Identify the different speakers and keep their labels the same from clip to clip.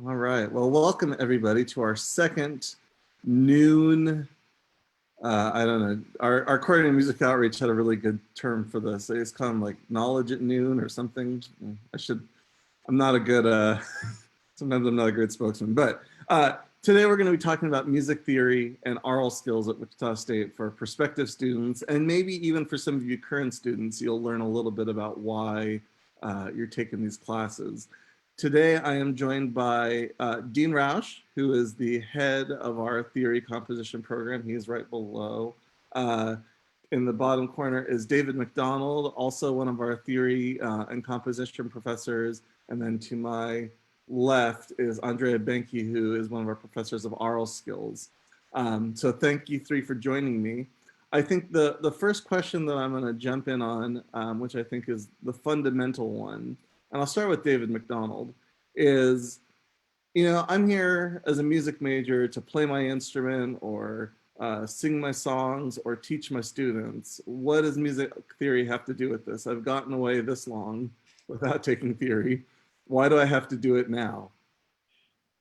Speaker 1: All right. Well, welcome everybody to our second noon. I don't know. Our coordinating music outreach had a really good term for this. It's kind of like knowledge at noon or something. I'm not a good, sometimes I'm not a good spokesman, but today we're going to be talking about music theory and aural skills at Wichita State for prospective students. And maybe even for some of you current students, you'll learn a little bit about why you're taking these classes. Today, I am joined by Dean Roush, who is the head of our theory composition program. He's right below. In the bottom corner is David McDonald, also one of our theory and composition professors. And then to my left is Andrea Benke, who is one of our professors of aural skills. So thank you three for joining me. I think the first question that I'm going to jump in on, which I think is the fundamental one, and I'll start with David McDonald, is, I'm here as a music major to play my instrument or sing my songs or teach my students. What does music theory have to do with this? I've gotten away this long without taking theory. Why do I have to do it now?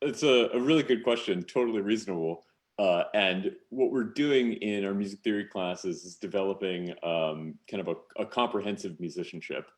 Speaker 2: It's a really good question, totally reasonable. And what we're doing in our music theory classes is developing kind of a comprehensive musicianship.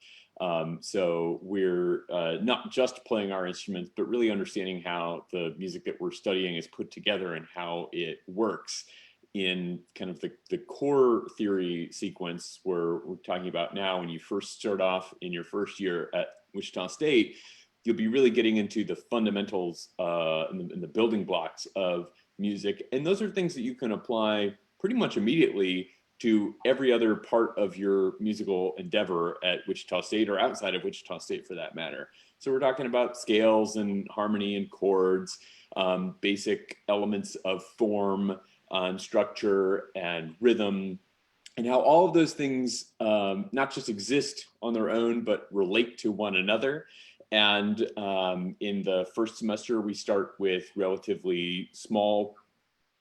Speaker 2: So we're not just playing our instruments, but really understanding how the music that we're studying is put together and how it works in kind of the core theory sequence where we're talking about now. When you first start off in your first year at Wichita State, you'll be really getting into the fundamentals and the building blocks of music. And those are things that you can apply pretty much immediately to every other part of your musical endeavor at Wichita State or outside of Wichita State for that matter. So we're talking about scales and harmony and chords, basic elements of form and structure and rhythm, and how all of those things not just exist on their own, but relate to one another. And in the first semester, we start with relatively small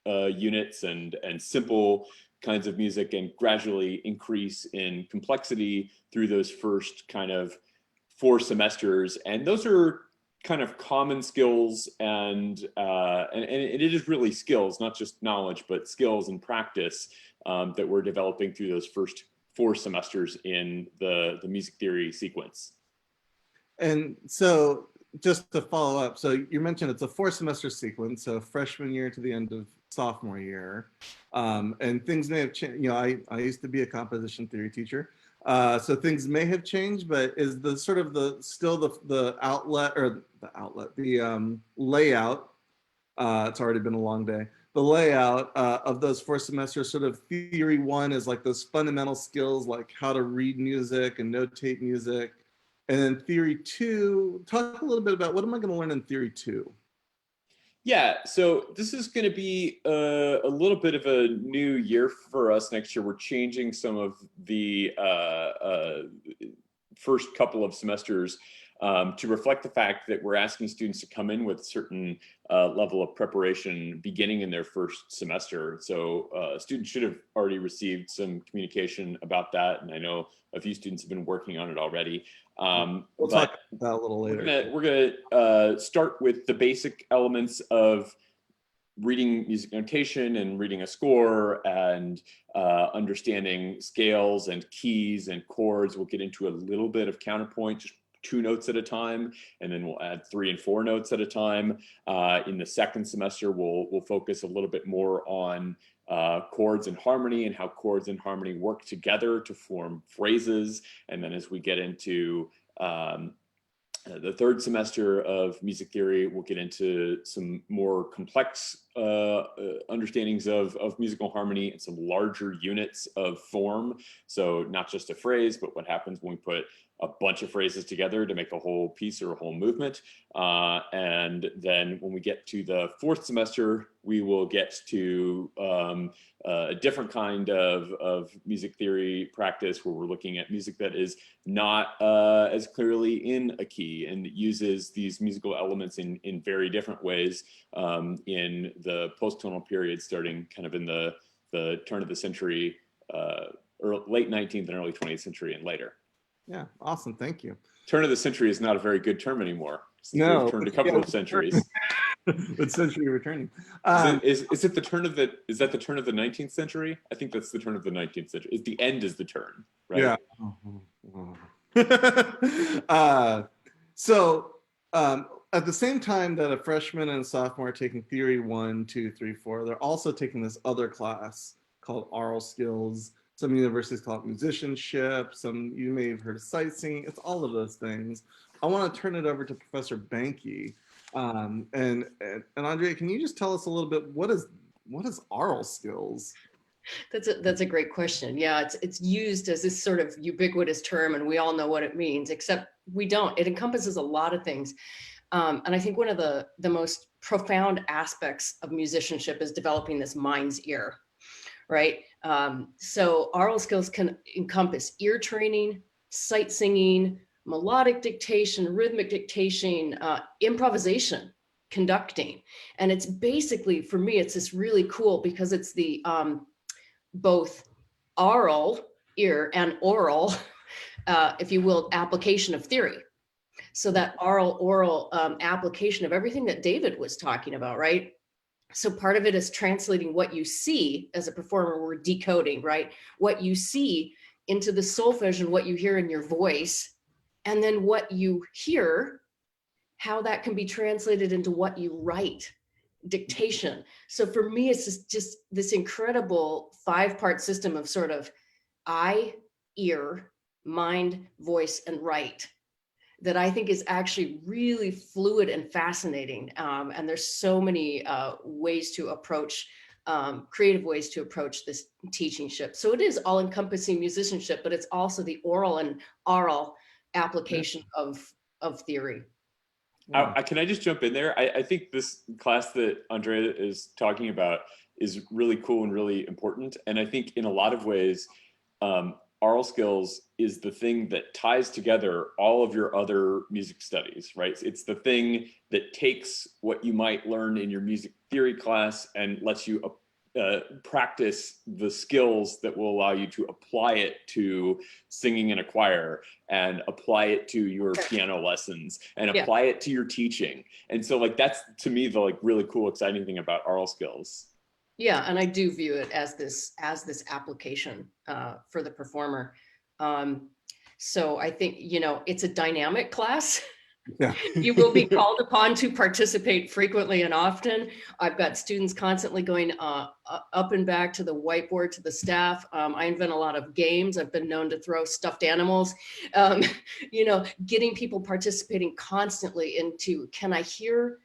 Speaker 2: units and simple kinds of music, and gradually increase in complexity through those first kind of 4 semesters. And those are kind of common skills, and it is really skills, not just knowledge, but skills and practice that we're developing through those first 4 semesters in the music theory sequence.
Speaker 1: And so just to follow up, so you mentioned it's a 4 semester sequence, so freshman year to the end of sophomore year. And things may have changed. I used to be a composition theory teacher. So things may have changed, but is the sort of the outlet or the layout, it's already been a long day. The layout of those 4 semesters, sort of theory one is like those fundamental skills, like how to read music and notate music. And then theory two, talk a little bit about what am I going to learn in theory two?
Speaker 2: Yeah, so this is going to be a little bit of a new year for us next year. We're changing some of the first couple of semesters to reflect the fact that we're asking students to come in with a certain level of preparation beginning in their first semester. So students should have already received some communication about that, and I know a few students have been working on it already.
Speaker 1: We'll talk about that a little later.
Speaker 2: We're gonna start with the basic elements of reading music notation and reading a score and understanding scales and keys and chords. We'll get into a little bit of counterpoint, just 2 notes at a time, and then we'll add 3 and 4 notes at a time. In the second semester, we'll focus a little bit more on chords and harmony and how chords and harmony work together to form phrases. And then as we get into the third semester of music theory, we'll get into some more complex understandings of musical harmony and some larger units of form. So not just a phrase, but what happens when we put a bunch of phrases together to make a whole piece or a whole movement. And then when we get to the fourth semester, we will get to a different kind of music theory practice where we're looking at music that is not as clearly in a key and uses these musical elements in very different ways in the post-tonal period, starting kind of in the turn of the century, late 19th and early 20th century and later.
Speaker 1: Yeah, awesome. Thank you.
Speaker 2: Turn of the century is not a very good term anymore.
Speaker 1: No,
Speaker 2: We've turned a couple of centuries.
Speaker 1: what century returning?
Speaker 2: Is it the turn of the, is that the turn of the 19th century? I think that's the turn of the 19th century. Is the end is the turn, right?
Speaker 1: Yeah. So at the same time that a freshman and a sophomore are taking theory 1, 2, 3, 4, they're also taking this other class called aural skills. Some universities call it musicianship. Some, you may have heard of sight singing. It's all of those things. I want to turn it over to Professor Banky. And Andrea, can you just tell us a little bit, what is aural skills?
Speaker 3: That's a great question. Yeah, it's used as this sort of ubiquitous term, and we all know what it means, except we don't. It encompasses a lot of things. And I think one of the most profound aspects of musicianship is developing this mind's ear, right? So aural skills can encompass ear training, sight singing, melodic dictation, rhythmic dictation, improvisation, conducting. And it's basically, for me, it's just really cool because it's the both aural, ear, and oral, if you will, application of theory. So that oral application of everything that David was talking about, right? So part of it is translating what you see as a performer. We're decoding, right? What you see into the solfege and what you hear in your voice, and then what you hear, how that can be translated into what you write, dictation. So for me, it's just this incredible 5-part system of sort of eye, ear, mind, voice, and write that I think is actually really fluid and fascinating. And there's so many ways to approach, creative ways to approach this teachingship. So it is all encompassing musicianship, but it's also the oral and aural application of theory.
Speaker 2: Can I just jump in there? I think this class that Andrea is talking about is really cool and really important. And I think in a lot of ways, aural skills is the thing that ties together all of your other music studies, right? It's the thing that takes what you might learn in your music theory class and lets you practice the skills that will allow you to apply it to singing in a choir and apply it to your piano lessons and apply it to your teaching. And so like, that's to me, the like really cool, exciting thing about aural skills.
Speaker 3: Yeah, and I do view it as this application for the performer. So I think, you know, it's a dynamic class.
Speaker 1: Yeah.
Speaker 3: You will be called upon to participate frequently and often. I've got students constantly going up and back to the whiteboard, to the staff. I invent a lot of games. I've been known to throw stuffed animals, you know, getting people participating constantly into, can I hear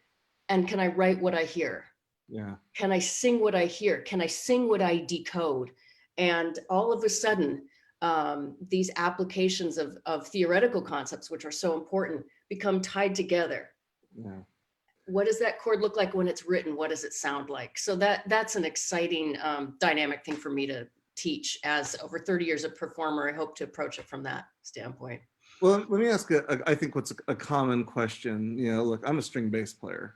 Speaker 3: and can I write what I hear?
Speaker 1: Yeah.
Speaker 3: Can I sing what I hear? Can I sing what I decode? And all of a sudden, these applications of theoretical concepts, which are so important, become tied together.
Speaker 1: Yeah.
Speaker 3: What does that chord look like when it's written? What does it sound like? So that's an exciting dynamic thing for me to teach. As over 30 years of performer, I hope to approach it from that standpoint.
Speaker 1: Well, let me ask, I think what's a common question, you know, look, I'm a string bass player.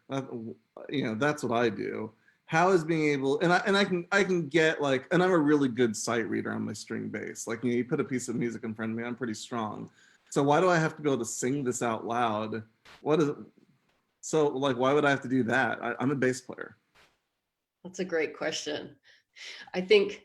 Speaker 1: You know, that's what I do. How is being able, and I can get like, and I'm a really good sight reader on my string bass. Like, you know, you put a piece of music in front of me, I'm pretty strong. So why do I have to be able to sing this out loud? What is it? So like, why would I have to do that? I'm a bass player.
Speaker 3: That's a great question. I think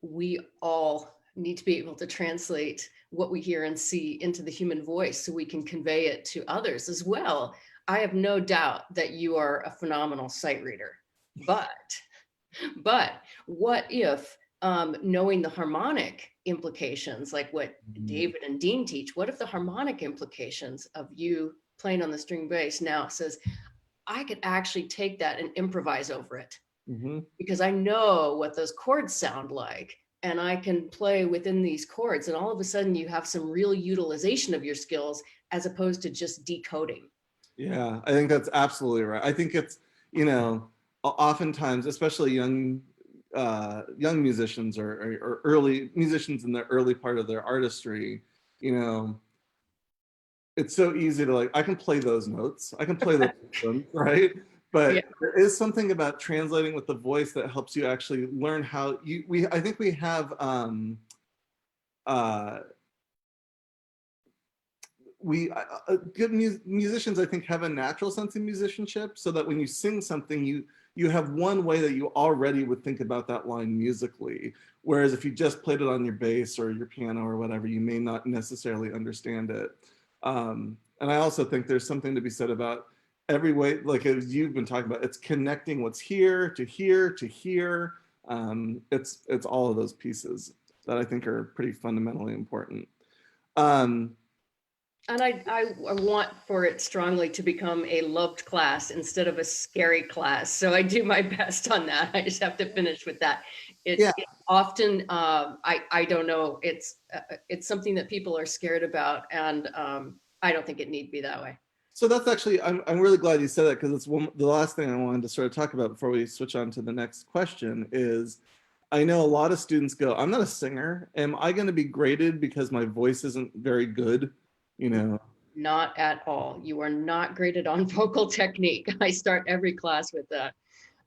Speaker 3: we all need to be able to translate what we hear and see into the human voice so we can convey it to others as well. I have no doubt that you are a phenomenal sight reader, but what if knowing the harmonic implications, like what David and Dean teach, what if the harmonic implications of you playing on the string bass now says, I could actually take that and improvise over it because I know what those chords sound like and I can play within these chords, and all of a sudden you have some real utilization of your skills as opposed to just decoding.
Speaker 1: Yeah, I think that's absolutely right. I think it's, you know, oftentimes, especially young musicians or early musicians in the early part of their artistry, you know, it's so easy to like, I can play those notes, I can play those notes, right? But there is something about translating with the voice that helps you actually learn how I think we have good musicians, I think, have a natural sense of musicianship, so that when you sing something, you have one way that you already would think about that line musically. Whereas if you just played it on your bass or your piano or whatever, you may not necessarily understand it. And I also think there's something to be said about every way, like as you've been talking about, it's connecting what's here to here to here. It's all of those pieces that I think are pretty fundamentally important.
Speaker 3: And I want for it strongly to become a loved class instead of a scary class. So I do my best on that. I just have to finish with that. It's often, I don't know, it's something that people are scared about. And I don't think it need be that way.
Speaker 1: So that's actually, I'm really glad you said that, because it's the last thing I wanted to sort of talk about before we switch on to the next question is, I know a lot of students go, I'm not a singer. Am I going to be graded because my voice isn't very good? You know?
Speaker 3: Not at all. You are not graded on vocal technique. I start every class with that.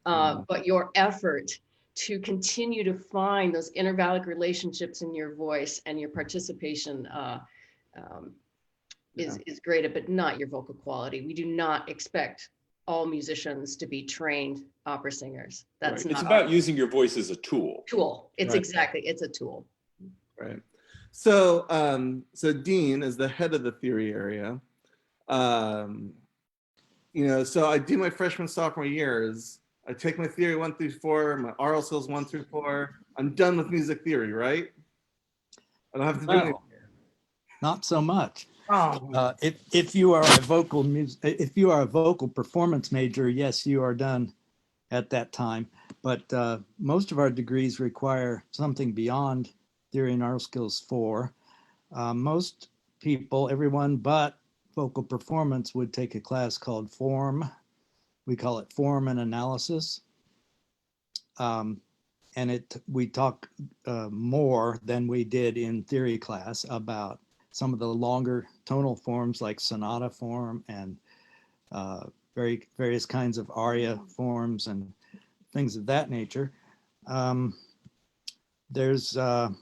Speaker 3: But your effort to continue to find those intervallic relationships in your voice and your participation is graded, but not your vocal quality. We do not expect all musicians to be trained opera singers. That's
Speaker 2: right.
Speaker 3: not
Speaker 2: It's about using your voice as a tool.
Speaker 3: It's
Speaker 1: right.
Speaker 3: exactly, it's a tool.
Speaker 1: Right. So, so Dean is the head of the theory area. You know, so I do my freshman, sophomore years. I take my theory 1 through 4, my aural skills 1 through 4. I'm done with music theory, right? I don't have to do anything.
Speaker 4: Not so much.
Speaker 1: Oh.
Speaker 4: If you are a vocal performance major, yes, you are done at that time. But most of our degrees require something beyond theory and aural skills 4. Most people, everyone but vocal performance, would take a class called Form. We call it Form and Analysis. And we talk more than we did in theory class about some of the longer tonal forms like Sonata Form and various kinds of aria forms and things of that nature. There's a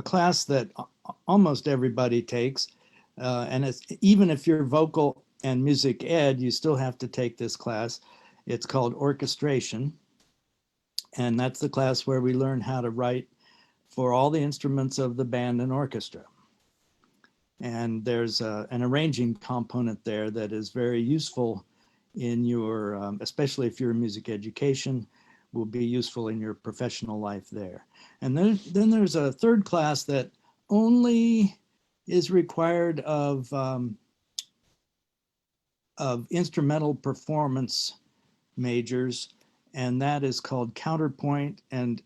Speaker 4: class that almost everybody takes, and it's, even if you're vocal and music ed, you still have to take this class. It's called Orchestration, and that's the class where we learn how to write for all the instruments of the band and orchestra. And there's an arranging component there that is very useful in your, especially if you're in music education, will be useful in your professional life there. And then there's a third class that only is required of instrumental performance majors, and that is called counterpoint, and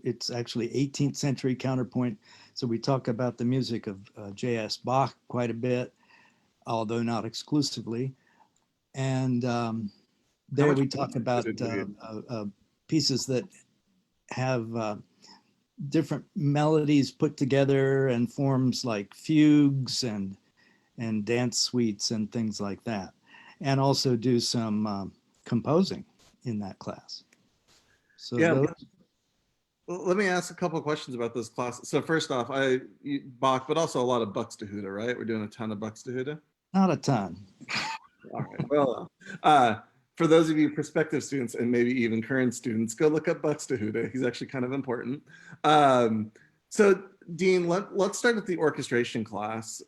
Speaker 4: it's actually 18th century counterpoint. So we talk about the music of J.S. Bach quite a bit, although not exclusively. And there we talk about pieces that have different melodies put together and forms like fugues and dance suites and things like that, and also do some composing in that class. So
Speaker 1: yeah, let me ask a couple of questions about this class. So first off, Bach, but also a lot of Buxtehude, right? We're doing a ton of Buxtehude.
Speaker 4: Not a ton.
Speaker 1: All right. Well, for those of you prospective students and maybe even current students, go look up Buxtehude. He's actually kind of important. So Dean, let's start with the orchestration class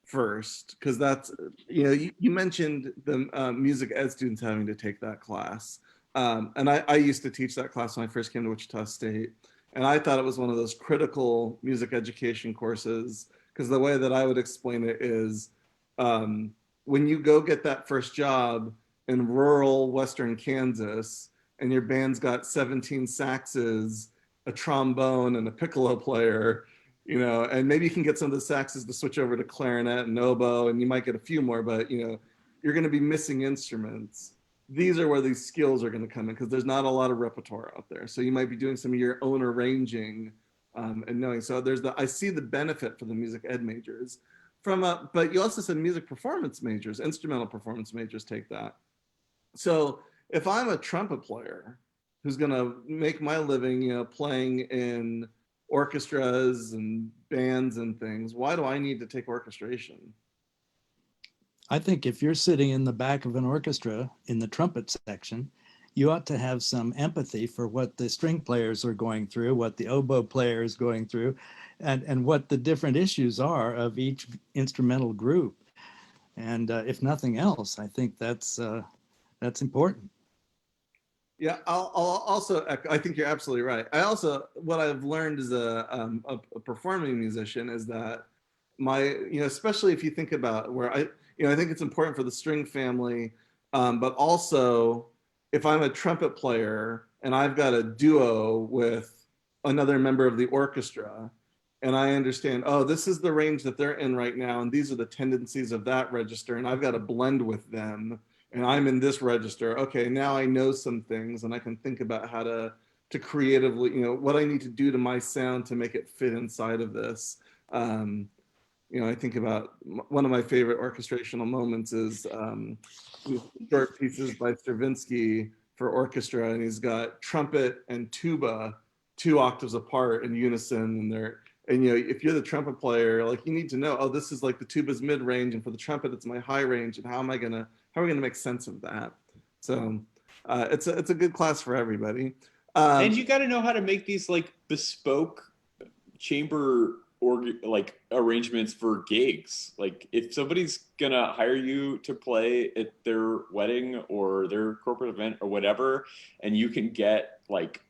Speaker 1: first, because that's, you mentioned the music ed students having to take that class. And I used to teach that class when I first came to Wichita State. And I thought it was one of those critical music education courses, because the way that I would explain it is, when you go get that first job in rural Western Kansas and your band's got 17 saxes, a trombone, and a piccolo player, and maybe you can get some of the saxes to switch over to clarinet and oboe, and you might get a few more, but you're going to be missing instruments. These are where these skills are going to come in, because there's not a lot of repertoire out there. So you might be doing some of your own arranging and knowing. So I see the benefit for the music ed majors. But you also said music performance majors, instrumental performance majors take that. So if I'm a trumpet player who's going to make my living, playing in orchestras and bands and things, why do I need to take orchestration?
Speaker 4: I think if you're sitting in the back of an orchestra in the trumpet section, you ought to have some empathy for what the string players are going through, what the oboe player is going through, and what the different issues are of each instrumental group. And if nothing else, I think that's important.
Speaker 1: Yeah, I'll also echo, I think you're absolutely right. I also, what I've learned as a performing musician is that especially if you think about where I think it's important for the string family, but also if I'm a trumpet player and I've got a duo with another member of the orchestra, and I understand, oh, this is the range that they're in right now, and these are the tendencies of that register, and I've got to blend with them, and I'm in this register. Okay, now I know some things, and I can think about how to creatively, what I need to do to my sound to make it fit inside of this. I think about one of my favorite orchestrational moments is short pieces by Stravinsky for orchestra, and he's got trumpet and tuba 2 octaves apart in unison, and if you're the trumpet player, like you need to know, oh, this is like the tuba's mid range, and for the trumpet it's my high range, and how are we gonna make sense of that? So it's a good class for everybody.
Speaker 2: And you got to know how to make these like bespoke chamber or like arrangements for gigs. Like if somebody's gonna hire you to play at their wedding or their corporate event or whatever, and you can get like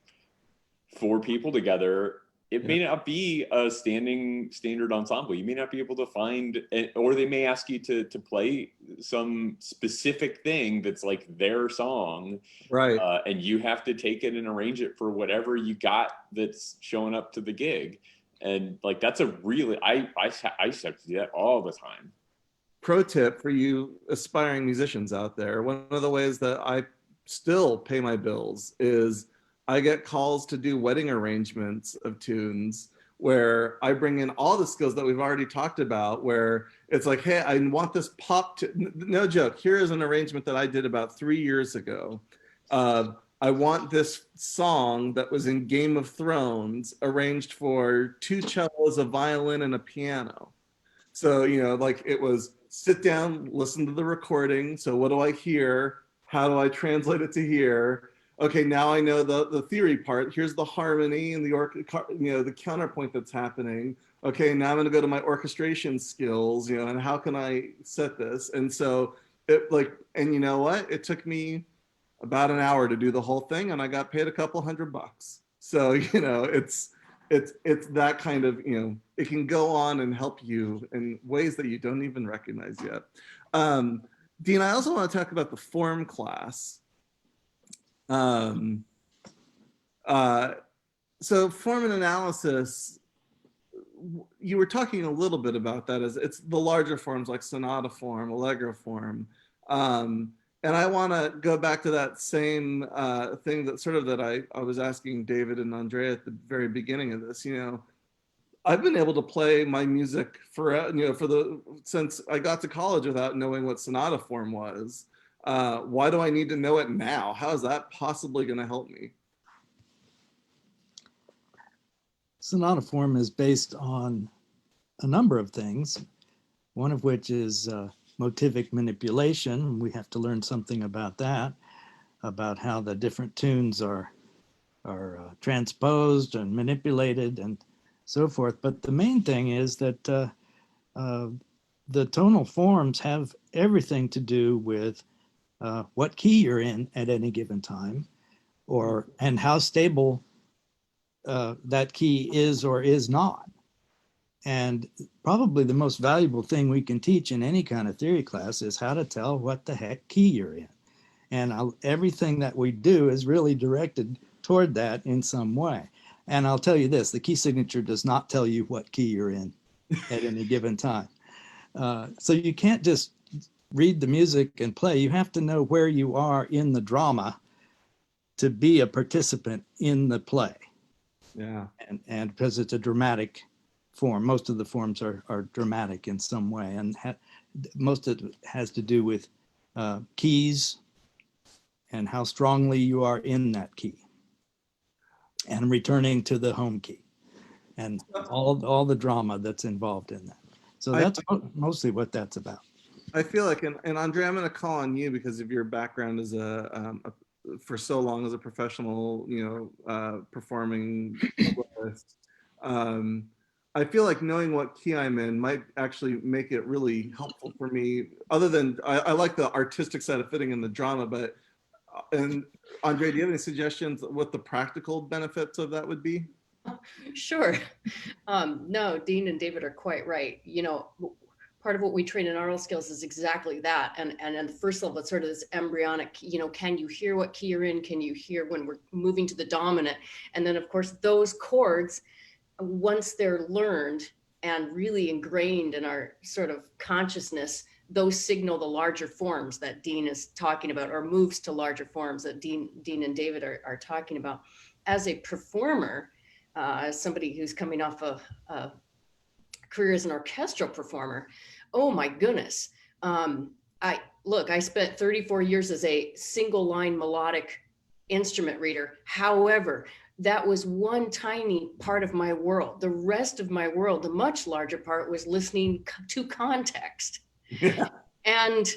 Speaker 2: 4 people together, it may not be a standard ensemble. You may not be able to find, or they may ask you to play some specific thing that's like their song,
Speaker 1: Right.
Speaker 2: And you have to take it and arrange it for whatever you got that's showing up to the gig. And like that's a really I used to have to do that all the time.
Speaker 1: Pro tip for you aspiring musicians out there: one of the ways that I still pay my bills is I get calls to do wedding arrangements of tunes where I bring in all the skills that we've already talked about, where it's like, hey, I want this no joke, here is an arrangement that I did about 3 years ago. I want this song that was in Game of Thrones arranged for 2 cellos, a violin, and a piano. So, like it was sit down, listen to the recording. So what do I hear? How do I translate it to here? Okay, now I know the theory part. Here's the harmony and the counterpoint that's happening. Okay, now I'm going to go to my orchestration skills, and how can I set this? And so and you know what? It took me about an hour to do the whole thing, and I got paid a couple $100. So it's that kind of, it can go on and help you in ways that you don't even recognize yet. Dean, I also want to talk about the form class. So form and analysis, you were talking a little bit about that, as it's the larger forms like Sonata Form, Allegro Form. And I want to go back to that same thing that I was asking David and Andrea at the very beginning of this. I've been able to play my music since I got to college without knowing what Sonata Form was. Why do I need to know it now? How is that possibly going to help me?
Speaker 4: Sonata Form is based on a number of things, one of which is motivic manipulation. We have to learn something about that, about how the different tunes are transposed and manipulated and so forth. But the main thing is that the tonal forms have everything to do with what key you're in at any given time, and how stable that key is or is not. And probably the most valuable thing we can teach in any kind of theory class is how to tell what the heck key you're in. And everything that we do is really directed toward that in some way. And I'll tell you this, the key signature does not tell you what key you're in at any given time. So you can't just read the music and play. You have to know where you are in the drama to be a participant in the play.
Speaker 1: Yeah.
Speaker 4: And because it's a dramatic form, most of the forms are dramatic in some way, and most of it has to do with keys and how strongly you are in that key and returning to the home key. and all the drama that's involved in that. So that's mostly what that's about.
Speaker 1: I feel like, and Andre, I'm going to call on you because of your background as for so long as a professional, performing soloist. I feel like knowing what key I'm in might actually make it really helpful for me. Other than I like the artistic side of fitting in the drama, but and Andre, do you have any suggestions what the practical benefits of that would be?
Speaker 3: Sure. No, Dean and David are quite right. Part of what we train in aural skills is exactly that. And at the first level, it's sort of this embryonic, can you hear what key you're in? Can you hear when we're moving to the dominant? And then of course, those chords, once they're learned and really ingrained in our sort of consciousness, those signal the larger forms that Dean is talking about, or moves to larger forms that Dean and David are talking about. As a performer, as somebody who's coming off a career as an orchestral performer, oh my goodness. I spent 34 years as a single line melodic instrument reader. However, that was one tiny part of my world. The rest of my world, the much larger part, was listening to context.
Speaker 1: Yeah.
Speaker 3: And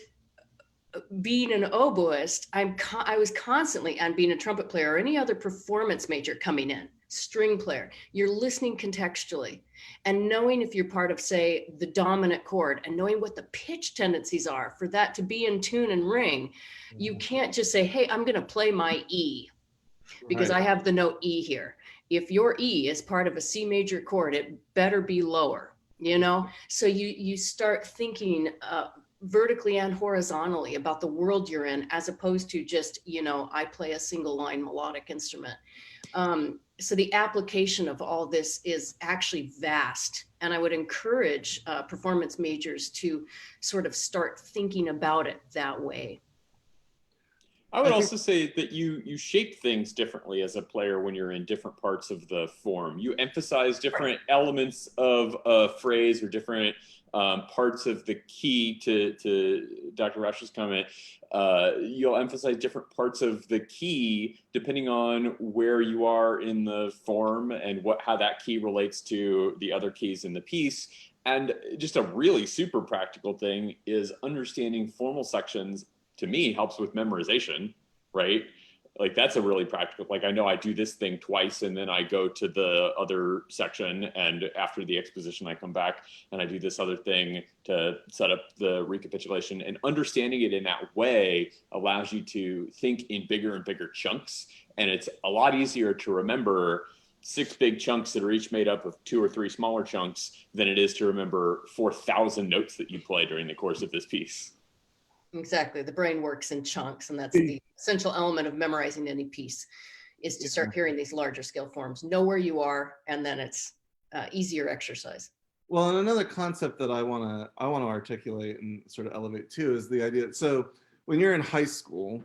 Speaker 3: being an oboist, I was constantly, and being a trumpet player or any other performance major coming in, string player, you're listening contextually and knowing if you're part of, say, the dominant chord, and knowing what the pitch tendencies are for that to be in tune and ring. You can't just say, hey, I'm going to play my E because I have the note E here. If your E is part of a C major chord, it better be lower, So you start thinking vertically and horizontally about the world you're in, as opposed to just, I play a single line melodic instrument. So the application of all this is actually vast. And I would encourage performance majors to sort of start thinking about it that way.
Speaker 2: I would also say that you shape things differently as a player when you're in different parts of the form. You emphasize different elements of a phrase or different parts of the key, to Dr. Rausch's comment. You'll emphasize different parts of the key depending on where you are in the form and how that key relates to the other keys in the piece. And just a really super practical thing is understanding formal sections. To me, helps with memorization, right? Like that's a really practical, like I know I do this thing twice and then I go to the other section, and after the exposition I come back and I do this other thing to set up the recapitulation. And understanding it in that way allows you to think in bigger and bigger chunks, and it's a lot easier to remember 6 big chunks that are each made up of 2 or 3 smaller chunks than it is to remember 4,000 notes that you play during the course of this piece.
Speaker 3: Exactly. The brain works in chunks, and that's the essential element of memorizing any piece, is to start hearing these larger scale forms, know where you are, and then it's easier exercise.
Speaker 1: Well, and another concept that I want to articulate and sort of elevate too is the idea. So when you're in high school,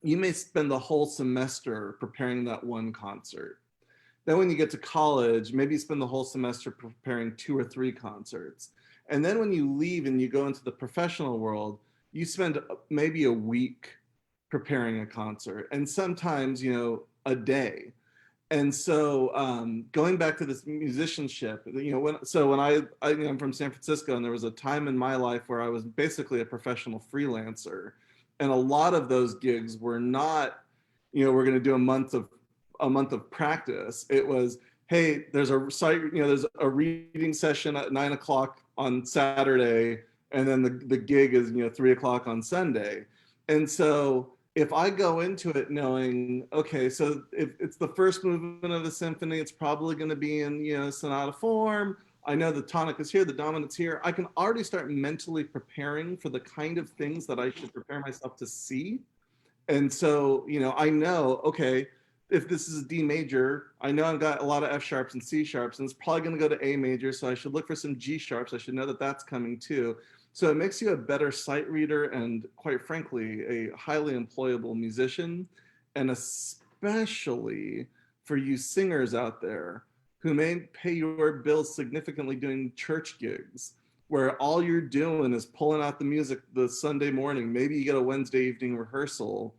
Speaker 1: you may spend the whole semester preparing that one concert. Then when you get to college, maybe you spend the whole semester preparing 2 or 3 concerts. And then when you leave and you go into the professional world, you spend maybe a week preparing a concert, and sometimes, a day. And so going back to this musicianship, when I'm from San Francisco, and there was a time in my life where I was basically a professional freelancer. And a lot of those gigs were not, we're going to do a month of practice. It was, hey, there's a reading session at 9 o'clock on Saturday, and then the gig is 3 o'clock on Sunday. And so if I go into it knowing, okay, so if it's the first movement of the symphony, it's probably going to be in sonata form. I know the tonic is here, the dominant's here. I can already start mentally preparing for the kind of things that I should prepare myself to see. And so I know, okay, if this is a D major, I know I've got a lot of F sharps and C sharps, and it's probably going to go to A major, so I should look for some G sharps. I should know that that's coming too. So it makes you a better sight reader and, quite frankly, a highly employable musician. And especially for you singers out there who may pay your bills significantly doing church gigs, where all you're doing is pulling out the music the Sunday morning. Maybe you get a Wednesday evening rehearsal.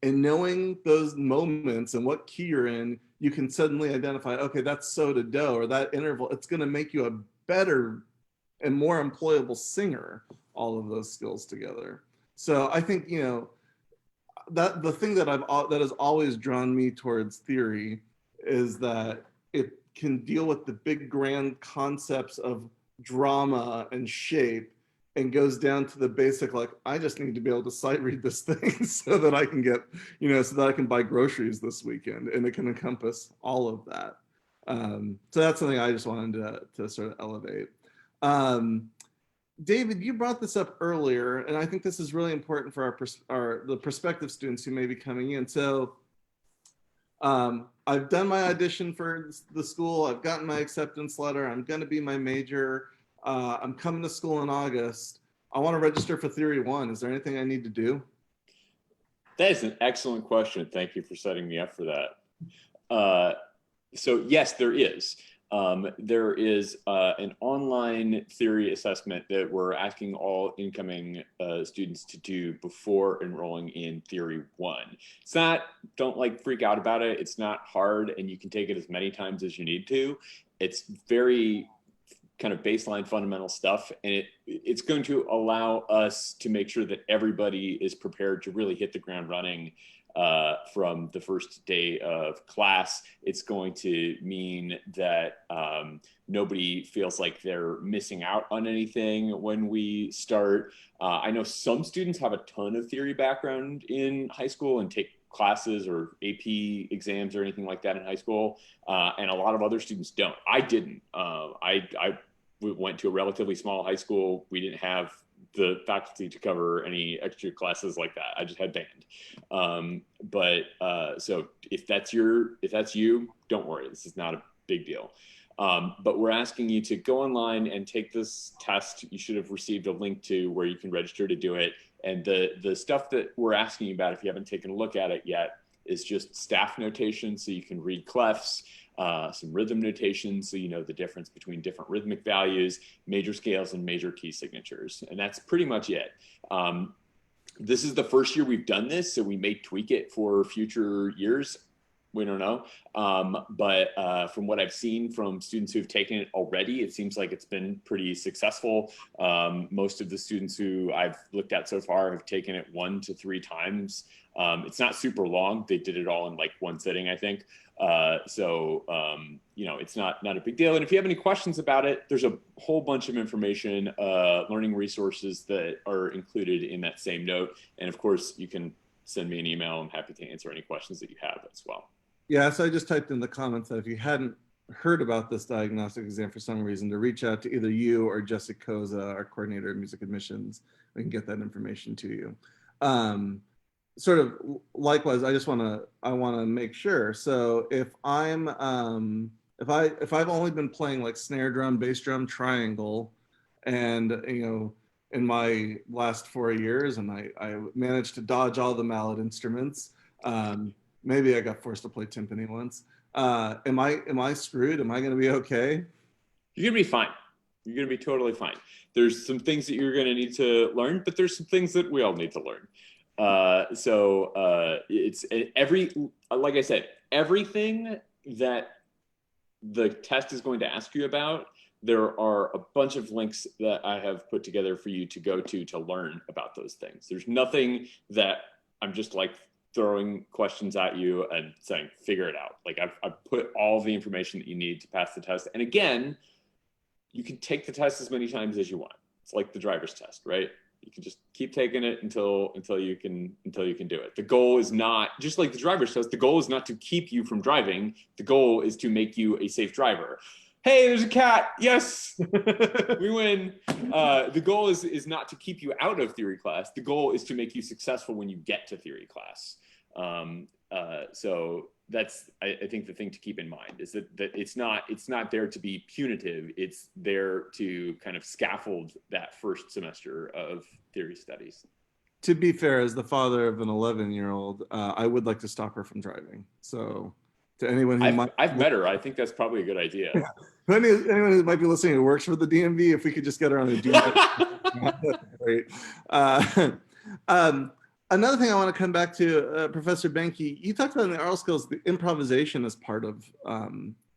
Speaker 1: And knowing those moments and what key you're in you can suddenly identify, okay, that's so to do, or that interval. It's going to make you a better and more employable singer, all of those skills together. So I think, you know, that the thing that that has always drawn me towards theory is that it can deal with the big grand concepts of drama and shape, and goes down to the basic, like, I just need to be able to sight read this thing so that I can get, you know, so that I can buy groceries this weekend, and it can encompass all of that. So that's something I just wanted to sort of elevate. David, you brought this up earlier, and I think this is really important for the prospective students who may be coming in. So I've done my audition for the school. I've gotten my acceptance letter. I'm going to be my major. I'm coming to school in August. I want to register for Theory 1. Is there anything I need to do?
Speaker 2: That is an excellent question. Thank you for setting me up for that. So yes, there is. There is an online theory assessment that we're asking all incoming students to do before enrolling in Theory 1. It's not, don't like freak out about it. It's not hard, and you can take it as many times as you need to. It's very kind of baseline fundamental stuff, and it's going to allow us to make sure that everybody is prepared to really hit the ground running from the first day of class. It's going to mean that nobody feels like they're missing out on anything when we start. I know some students have a ton of theory background in high school and take classes or AP exams or anything like that in high school, and a lot of other students don't. I didn't. I went to a relatively small high school. We didn't have the faculty to cover any extra classes like that. I just had band. So if that's you, don't worry. This is not a big deal. But we're asking you to go online and take this test. You should have received a link to where you can register to do it. And the stuff that we're asking you about, if you haven't taken a look at it yet, is just staff notation, so you can read clefs, some rhythm notation, so you know the difference between different rhythmic values, major scales, and major key signatures. And that's pretty much it. This is the first year we've done this, so we may tweak it for future years. We don't know. But from what I've seen from students who've taken it already, it seems like it's been pretty successful. Most of the students who I've looked at so far have taken it 1 to 3 times. It's not super long. They did it all in like one sitting, I think. You know, it's not a big deal. And if you have any questions about it, there's a whole bunch of information, learning resources that are included in that same note. And of course, you can send me an email. I'm happy to answer any questions that you have as well.
Speaker 1: Yeah, so I just typed in the comments that if you hadn't heard about this diagnostic exam for some reason, to reach out to either you or Jessica Koza, our coordinator of music admissions. We can get that information to you. Sort of likewise, I want to make sure. So if I'm if I've only been playing like snare drum, bass drum, triangle, and you know, in my last 4 years, and I managed to dodge all the mallet instruments. Maybe I got forced to play timpani once. Am I screwed? Am I going to be okay?
Speaker 2: You're going to be fine. You're going to be totally fine. There's some things that you're going to need to learn, but there's some things that we all need to learn. It's like I said, everything that the test is going to ask you about, there are a bunch of links that I have put together for you to go to learn about those things. There's nothing that I'm just like throwing questions at you and saying, figure it out. Like I've put all the information that you need to pass the test. And again, you can take the test as many times as you want. It's like the driver's test, right? You can just keep taking it until you can do it. The goal is not, just like the driver's test, the goal is not to keep you from driving. The goal is to make you a safe driver. Hey, there's a cat. Yes, we win. The goal is not to keep you out of theory class. The goal is to make you successful when you get to theory class. So that's, I think, the thing to keep in mind is that it's not there to be punitive. It's there to kind of scaffold that first semester of theory studies.
Speaker 1: To be fair, as the father of an 11-year-old, I would like to stop her from driving. So to anyone who
Speaker 2: I've met her. I think that's probably a good idea.
Speaker 1: Yeah. Anyone who might be listening who works for the DMV, if we could just get her on a DMV. Great. another thing I want to come back to, Professor Benke, you talked about in the Aural skills, the improvisation as part of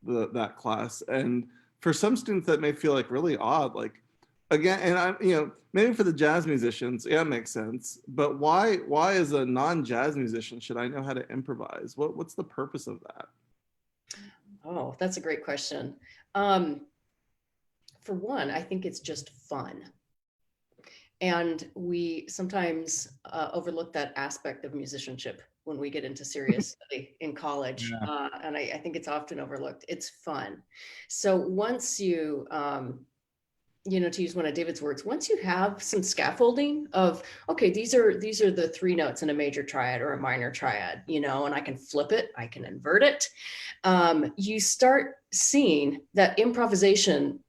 Speaker 1: that class. And for some students that may feel like really odd, like, again, and I, maybe for the jazz musicians, yeah, it makes sense. But why as a non-jazz musician should I know how to improvise? What's the purpose of that?
Speaker 3: Oh, that's a great question. For one, I think it's just fun. And we sometimes overlook that aspect of musicianship when we get into serious study in college.
Speaker 1: Yeah.
Speaker 3: And I think it's often overlooked. It's fun. So once you, to use one of David's words, once you have some scaffolding of, okay, these are the three notes in a major triad or a minor triad, and I can flip it, I can invert it. You start seeing that improvisation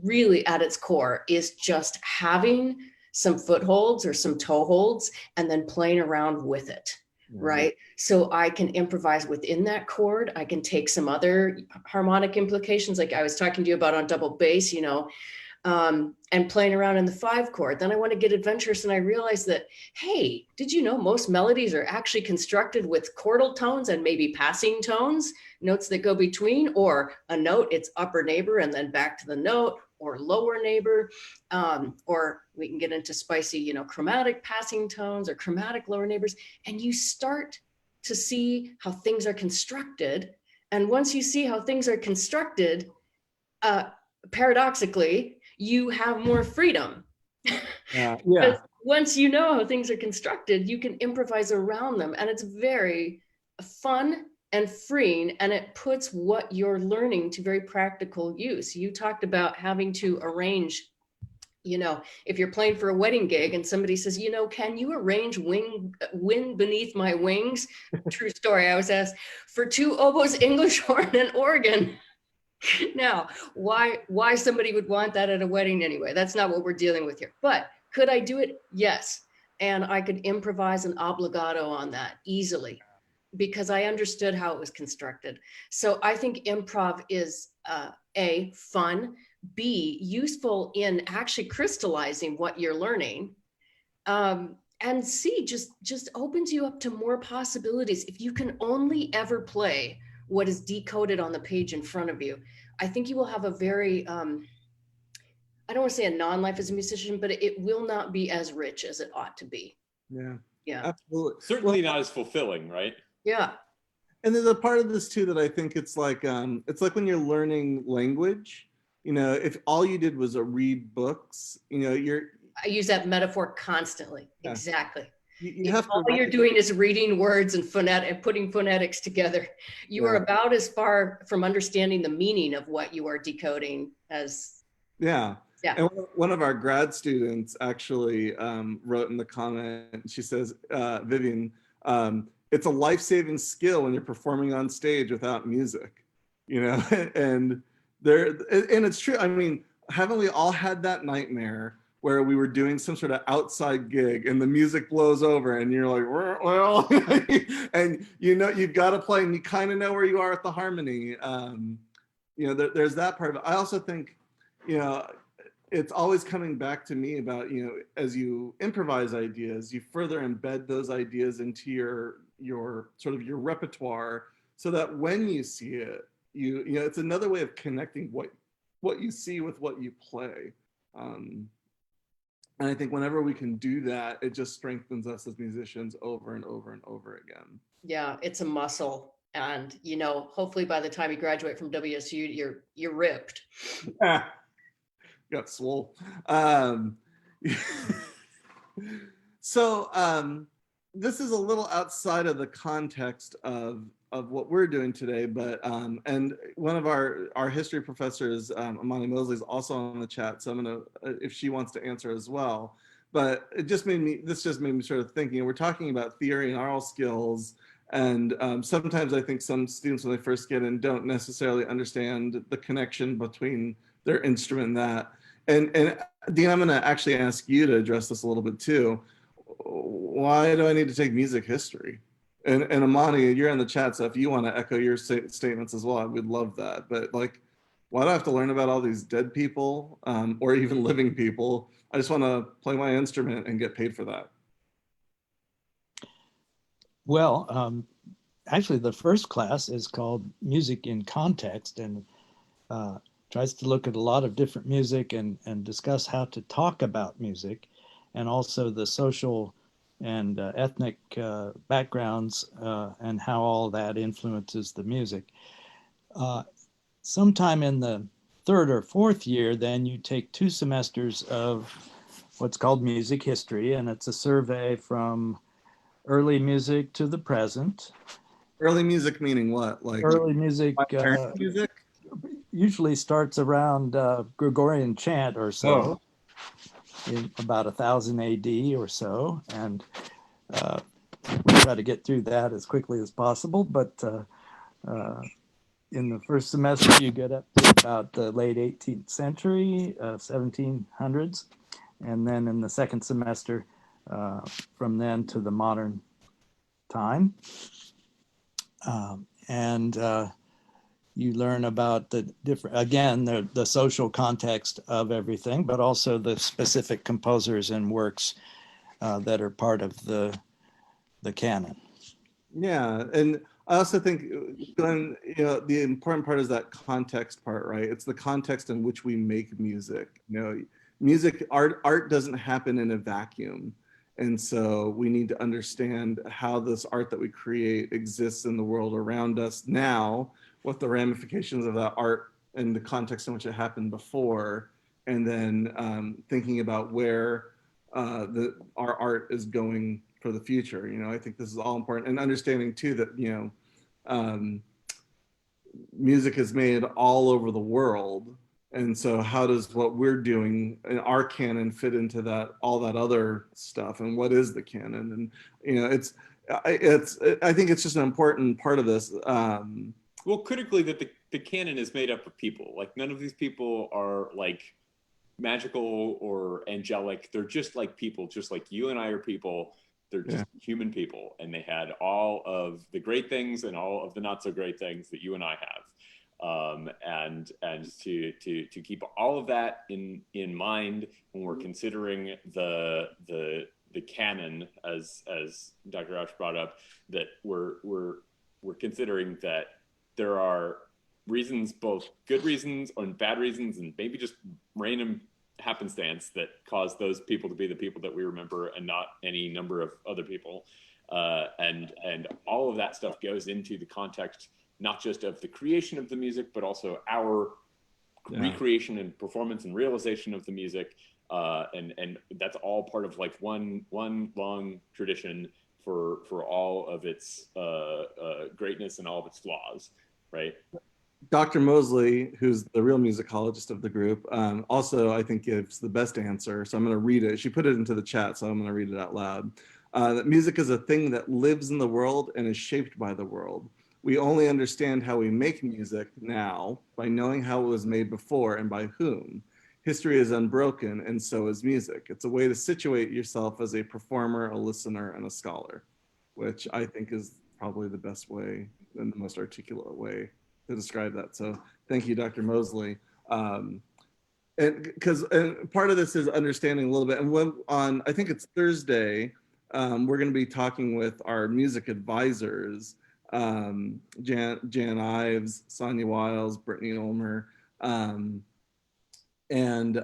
Speaker 3: really at its core is just having some footholds or some toeholds and then playing around with it. Right. So I can improvise within that chord. I can take some other harmonic implications, like I was talking to you about on double bass, and playing around in the 5 chord. Then I want to get adventurous and I realized that, hey, did you know most melodies are actually constructed with chordal tones and maybe passing tones, notes that go between, or a note, it's upper neighbor and then back to the note, or lower neighbor, or we can get into spicy, chromatic passing tones or chromatic lower neighbors. And you start to see how things are constructed. And once you see how things are constructed, paradoxically, you have more freedom.
Speaker 1: Yeah.
Speaker 3: Once you know how things are constructed, you can improvise around them. And it's very fun and freeing, and it puts what you're learning to very practical use. You talked about having to arrange, if you're playing for a wedding gig and somebody says, can you arrange Wind Beneath My Wings? True story. I was asked for 2 oboes, English horn, and organ. Now, why somebody would want that at a wedding anyway? That's not what we're dealing with here. But could I do it? Yes. And I could improvise an obligato on that easily because I understood how it was constructed. So I think improv is A, fun, B, useful in actually crystallizing what you're learning, and C, just opens you up to more possibilities. If you can only ever play what is decoded on the page in front of you, I think you will have a very, I don't want to say a non-life as a musician, but it will not be as rich as it ought to be.
Speaker 1: Yeah.
Speaker 3: Yeah.
Speaker 1: Absolutely.
Speaker 2: Certainly not as fulfilling, right?
Speaker 3: Yeah.
Speaker 1: And there's a part of this too that I think it's like when you're learning language, if all you did was read books,
Speaker 3: I use that metaphor constantly.
Speaker 1: Yeah.
Speaker 3: Exactly.
Speaker 1: You have
Speaker 3: all
Speaker 1: to
Speaker 3: you're doing is reading words and putting phonetics together. You are about as far from understanding the meaning of what you are decoding as.
Speaker 1: Yeah.
Speaker 3: Yeah.
Speaker 1: And one of our grad students actually wrote in the comment, she says, Vivian, it's a life-saving skill when you're performing on stage without music, and it's true. I mean, haven't we all had that nightmare where we were doing some sort of outside gig and the music blows over and you're like, well, and you've got to play and you kind of know where you are at the harmony. There's that part of it. I also think, it's always coming back to me about, as you improvise ideas, you further embed those ideas into your sort of your repertoire so that when you see it, it's another way of connecting what you see with what you play. And I think whenever we can do that, it just strengthens us as musicians over and over and over again. Yeah,
Speaker 3: it's a muscle. And, hopefully by the time you graduate from WSU, you're ripped.
Speaker 1: Got swole. So this is a little outside of the context of what we're doing today, but and one of our history professors, Amani Mosley, is also on the chat, so I'm gonna if she wants to answer as well. But this just made me sort of thinking. We're talking about theory and aural skills, and sometimes I think some students when they first get in don't necessarily understand the connection between their instrument and that. And Dean, I'm going to actually ask you to address this a little bit too. Why do I need to take music history? And Amani, you're in the chat, so if you want to echo your statements as well, I would love that. But like, why do I have to learn about all these dead people or even living people? I just want to play my instrument and get paid for that.
Speaker 4: Well, actually, the first class is called Music in Context, and tries to look at a lot of different music and discuss how to talk about music, and also the social and ethnic backgrounds and how all that influences the music. Uh, Sometime in the third or fourth year, then you take 2 semesters of what's called music history, and it's a survey from early music to the present.
Speaker 1: Early music meaning what? Like
Speaker 4: Early music
Speaker 1: my parents' music?
Speaker 4: usually starts around Gregorian chant or
Speaker 1: Oh,
Speaker 4: so, in about 1000 AD or so, and uh, we try to get through that as quickly as possible. But in the first semester, you get up to about the late 18th century, 1700s, and then in the second semester, from then to the modern time. And you learn about the different, again, the social context of everything, but also the specific composers and works that are part of the canon.
Speaker 1: yeah. And I also think, Glenn, the important part is that context part, right? It's the context in which we make music. Music, art doesn't happen in a vacuum. And so we need to understand how this art that we create exists in the world around us now, what the ramifications of that art and the context in which it happened before, and then thinking about where our art is going for the future. I think this is all important, and understanding too that um, music is made all over the world, and so how does what we're doing in our canon fit into that, all that other stuff, and what is the canon? And I think it's just an important part of this.
Speaker 2: Well, critically, that the canon is made up of people. Like, none of these people are like magical or angelic. They're just like people, just like you and I are people. They're
Speaker 1: Yeah.
Speaker 2: just human people, and they had all of the great things and all of the not so great things that you and I have. And to keep all of that in mind when we're considering the canon, as Dr. Rauch brought up, that we're considering that there are reasons, both good reasons and bad reasons, and maybe just random happenstance that cause those people to be the people that we remember and not any number of other people. And all of that stuff goes into the context, not just of the creation of the music, but also our recreation and performance and realization of the music. And that's all part of like one long tradition for all of its greatness and all of its flaws, right?
Speaker 1: Dr. Mosley, who's the real musicologist of the group, also I think gives the best answer. So I'm going to read it. She put it into the chat, so I'm going to read it out loud. That music is a thing that lives in the world and is shaped by the world. We only understand how we make music now by knowing how it was made before and by whom. History is unbroken, and so is music. It's a way to situate yourself as a performer, a listener, and a scholar, which I think is probably the best way and the most articulate way to describe that. So thank you, Dr. Mosley. And because part of this is understanding a little bit. And I think it's Thursday, we're going to be talking with our music advisors, Jan Ives, Sonia Wiles, Brittany Ulmer, and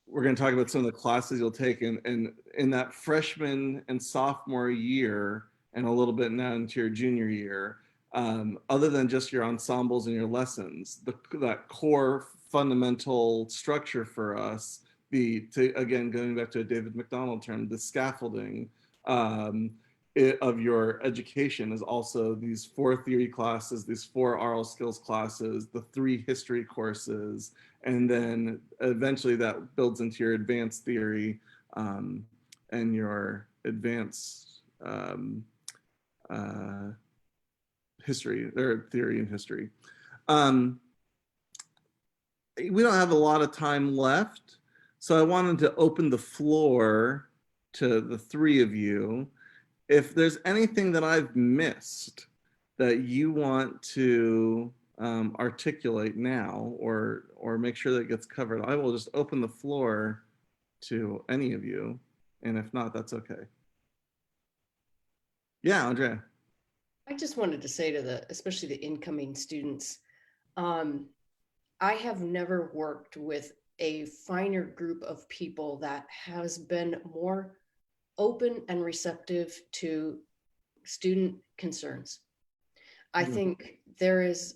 Speaker 1: we're going to talk about some of the classes you'll take and in that freshman and sophomore year, and a little bit now into your junior year. Other than just your ensembles and your lessons, that core fundamental structure for us, again, going back to a David McDonald term, the scaffolding of your education is also these 4 theory classes, these 4 aural skills classes, the 3 history courses, and then eventually that builds into your advanced theory and your advanced history, or theory and history. We don't have a lot of time left, so I wanted to open the floor to the 3 of you. If there's anything that I've missed that you want to articulate now, or make sure that it gets covered, I will just open the floor to any of you, and if not, that's okay. Yeah, Andrea.
Speaker 3: I just wanted to say to especially the incoming students, I have never worked with a finer group of people that has been more open and receptive to student concerns. I
Speaker 1: Mhm.
Speaker 3: think there's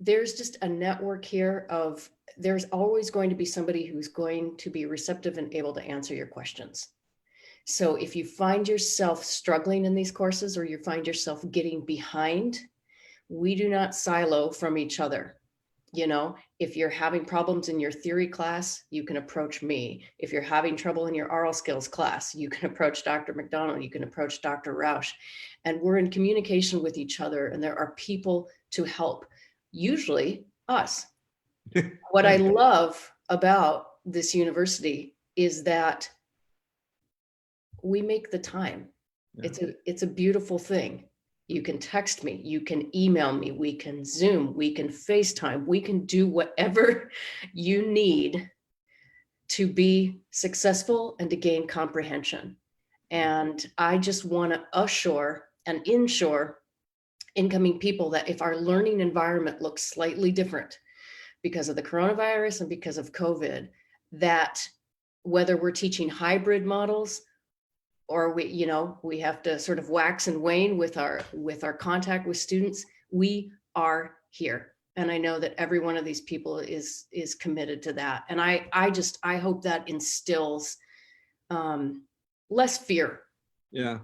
Speaker 3: just a network here of there's always going to be somebody who's going to be receptive and able to answer your questions. So if you find yourself struggling in these courses or you find yourself getting behind, we do not silo from each other. You know, if you're having problems in your theory class, you can approach me. If you're having trouble in your aural skills class, you can approach Dr. McDonald, you can approach Dr. Roush. And we're in communication with each other, and there are people to help, usually us. What I love about this university is that we make the time.
Speaker 1: Yeah.
Speaker 3: It's a beautiful thing. You can text me, you can email me, we can Zoom, we can FaceTime, we can do whatever you need to be successful and to gain comprehension. And I just want to assure and ensure incoming people that if our learning environment looks slightly different because of the coronavirus and because of COVID, that whether we're teaching hybrid models or we have to sort of wax and wane with our contact with students, we are here. And I know that every one of these people is committed to that. And I hope that instills less fear.
Speaker 1: Yeah.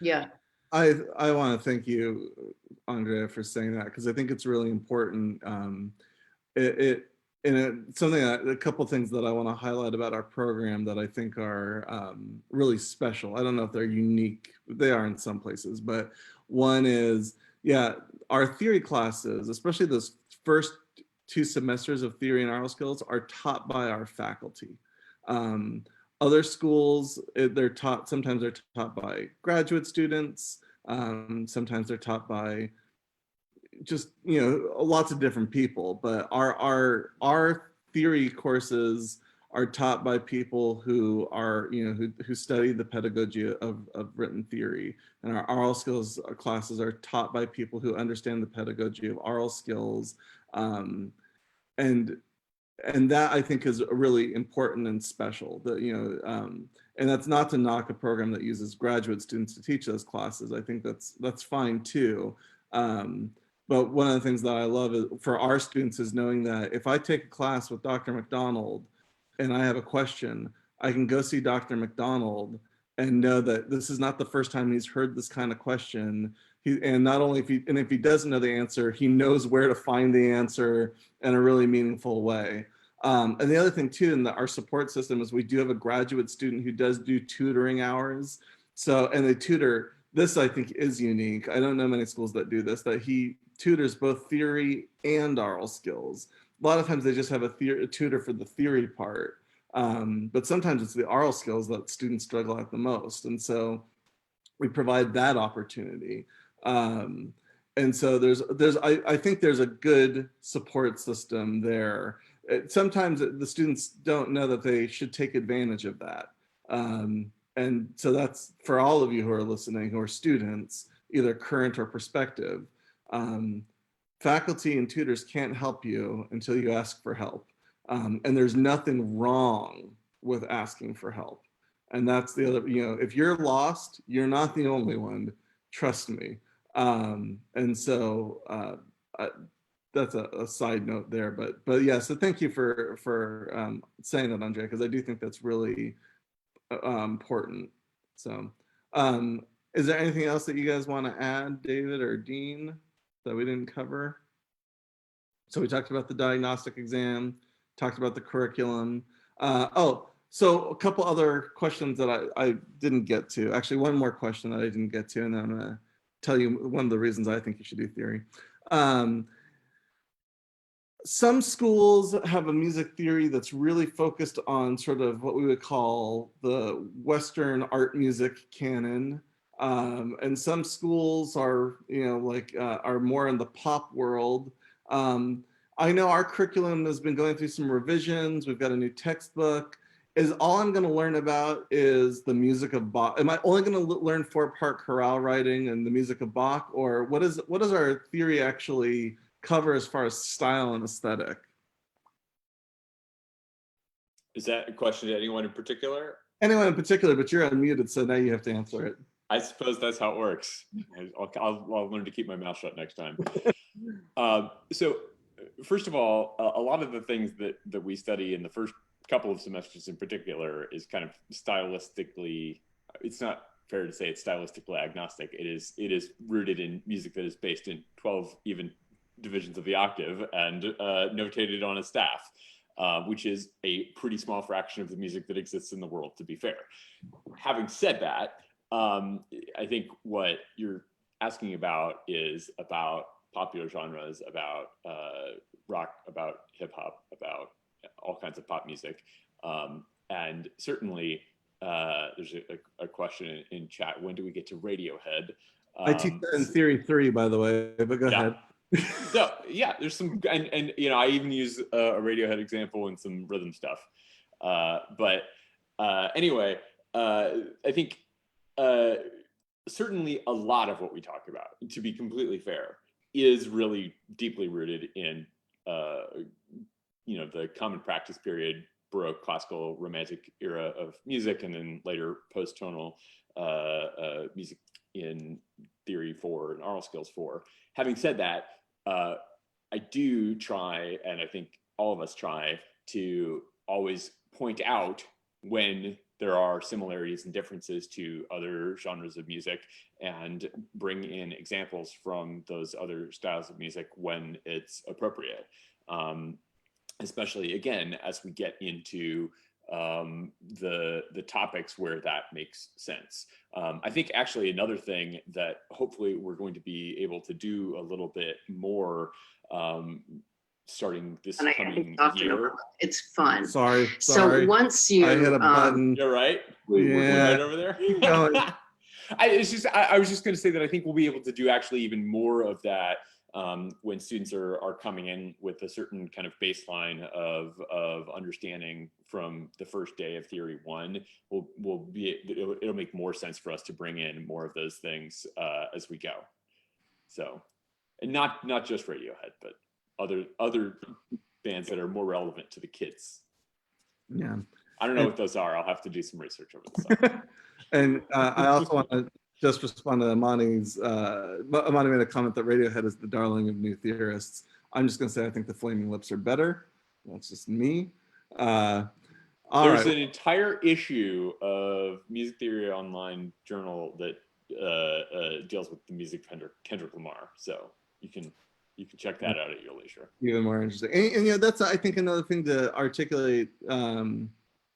Speaker 3: Yeah.
Speaker 1: I want to thank you, Andrea, for saying that, because I think it's really important. It and something a couple things that I want to highlight about our program that I think are really special. I don't know if they're unique; they are in some places, but one is, yeah, our theory classes, especially those first 2 semesters of theory and aural skills, are taught by our faculty. Um, Other schools, they're taught. Sometimes they're taught by graduate students. Sometimes they're taught by just lots of different people, but our theory courses are taught by people who are who study the pedagogy of written theory, and our aural skills classes are taught by people who understand the pedagogy of aural skills. Um, and and that I think is really important and special. And that's not to knock a program that uses graduate students to teach those classes. I think that's fine too. But one of the things that I love for our students is knowing that if I take a class with Dr. McDonald and I have a question, I can go see Dr. McDonald and know that this is not the first time he's heard this kind of question. And not only if he doesn't know the answer, he knows where to find the answer in a really meaningful way. And the other thing too, in our support system, is we do have a graduate student who does do tutoring hours. And they tutor. This I think is unique. I don't know many schools that do this. That he tutors both theory and aural skills. A lot of times they just have a tutor for the theory part, but sometimes it's the aural skills that students struggle at the most. And so we provide that opportunity. Um, and so I think there's a good support system there. Sometimes the students don't know that they should take advantage of that. And so that's for all of you who are listening, who are students, either current or prospective. Um, Faculty and tutors can't help you until you ask for help. And there's nothing wrong with asking for help. And that's the other, if you're lost, you're not the only one, trust me. And so that's a side note there, but yeah, so thank you for saying that, Andre, because I do think that's really important. So is there anything else that you guys want to add, David or Dean, that we didn't cover? So we talked about the diagnostic exam, talked about the curriculum. So a couple other questions that I didn't get to. Actually, one more question that I didn't get to, and then I'm going to tell you one of the reasons I think you should do theory. Some schools have a music theory that's really focused on sort of what we would call the Western art music canon. And some schools are, are more in the pop world. I know our curriculum has been going through some revisions. We've got a new textbook. is all I'm going to learn about is the music of Bach? Am I only going to learn 4-part chorale writing and the music of Bach, or what does our theory actually cover as far as style and aesthetic?
Speaker 2: Is that a question to anyone in particular?
Speaker 1: Anyone in particular, but you're unmuted, so now you have to answer it.
Speaker 2: I suppose that's how it works. I'll learn to keep my mouth shut next time. So first of all, a lot of the things that we study in the first couple of semesters in particular is kind of stylistically, it's not fair to say it's stylistically agnostic. It is rooted in music that is based in 12 even divisions of the octave and notated on a staff, which is a pretty small fraction of the music that exists in the world, to be fair. Having said that, I think what you're asking about is about popular genres, about rock, about hip hop, about all kinds of pop music. And certainly there's a question in chat, when do we get to Radiohead?
Speaker 1: I teach that in Theory 3, by the way, but go ahead.
Speaker 2: So yeah, there's some, and you know, I even use a Radiohead example in some rhythm stuff. But anyway, I think certainly a lot of what we talk about, to be completely fair, is really deeply rooted in you know, the common practice period, Baroque, classical, romantic era of music, and then later post-tonal music in Theory 4 and Aural Skills 4. Having said that, I do try, and I think all of us try, to always point out when there are similarities and differences to other genres of music and bring in examples from those other styles of music when it's appropriate. Especially, again, as we get into the topics where that makes sense. I think actually another thing that hopefully we're going to be able to do a little bit more starting this coming year.
Speaker 3: It's fun.
Speaker 1: Sorry.
Speaker 3: So once you,
Speaker 1: I hit a button.
Speaker 2: You're right.
Speaker 1: Yeah.
Speaker 2: Right over there. I was just going to say that I think we'll be able to do actually even more of that when students are coming in with a certain kind of baseline of understanding from the first day of Theory 1. It'll make more sense for us to bring in more of those things as we go. So, and not just Radiohead, but other bands that are more relevant to the kids.
Speaker 1: Yeah.
Speaker 2: I don't know what those are. I'll have to do some research over the summer.
Speaker 1: And I also want to just respond to Amani's. Amani made a comment that Radiohead is the darling of new theorists. I'm just going to say I think the Flaming Lips are better. That's just me.
Speaker 2: There's an entire issue of Music Theory Online journal that deals with the music of Kendrick Lamar. So you can check that out at your leisure.
Speaker 1: Even more interesting. And you know, that's, I think, another thing to articulate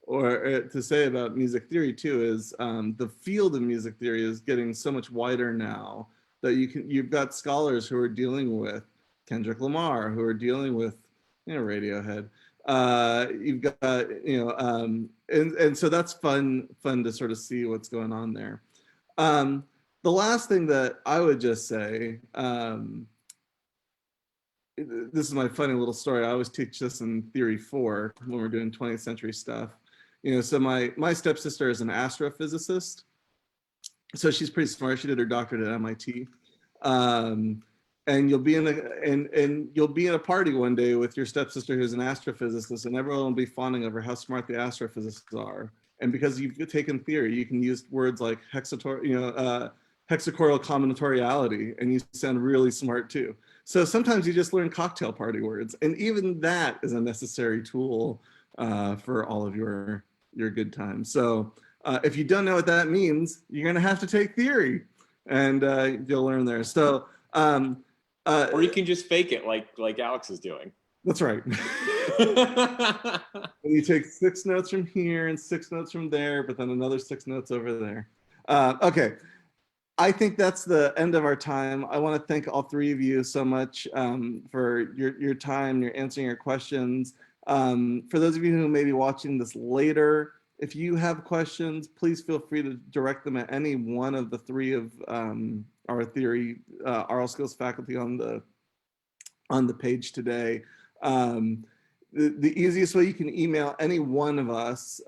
Speaker 1: or to say about music theory too is the field of music theory is getting so much wider now that you've got scholars who are dealing with Kendrick Lamar, who are dealing with, you know, Radiohead. You've got, you know, and so that's fun to sort of see what's going on there. The last thing that I would just say, this is my funny little story. I always teach this in Theory 4 when we're doing 20th century stuff. You know, so my stepsister is an astrophysicist. So she's pretty smart. She did her doctorate at MIT. And you'll be in a party one day with your stepsister who's an astrophysicist, and everyone will be fawning over how smart the astrophysicists are. And because you've taken theory, you can use words like hexachoral combinatoriality, and you sound really smart too. So sometimes you just learn cocktail party words, and even that is a necessary tool for all of your good times. So if you don't know what that means, you're going to have to take theory, and you'll learn there. So
Speaker 2: or you can just fake it like Alex is doing.
Speaker 1: That's right. And you take 6 notes from here and 6 notes from there, but then another 6 notes over there. Okay. I think that's the end of our time. I want to thank all 3 of you so much for your time, your answering your questions. For those of you who may be watching this later, if you have questions, please feel free to direct them at any one of the 3 of our theory Aural Skills faculty on the page today. the easiest way you can email any one of us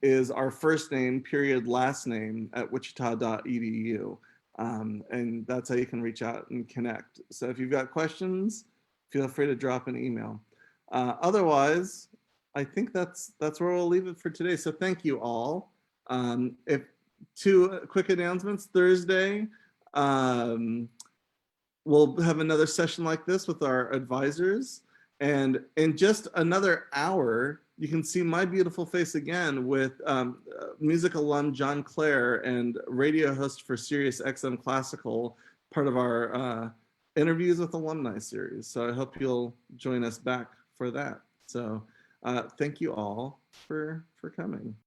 Speaker 1: is our first name, period, last name at wichita.edu. And that's how you can reach out and connect. So if you've got questions, feel free to drop an email. Otherwise, I think that's where we'll leave it for today. So thank you all. If two quick announcements: Thursday, we'll have another session like this with our advisors. And in just another hour, you can see my beautiful face again with music alum John Clare and radio host for Sirius XM Classical, part of our Interviews with Alumni series. So I hope you'll join us back for that. So thank you all for coming.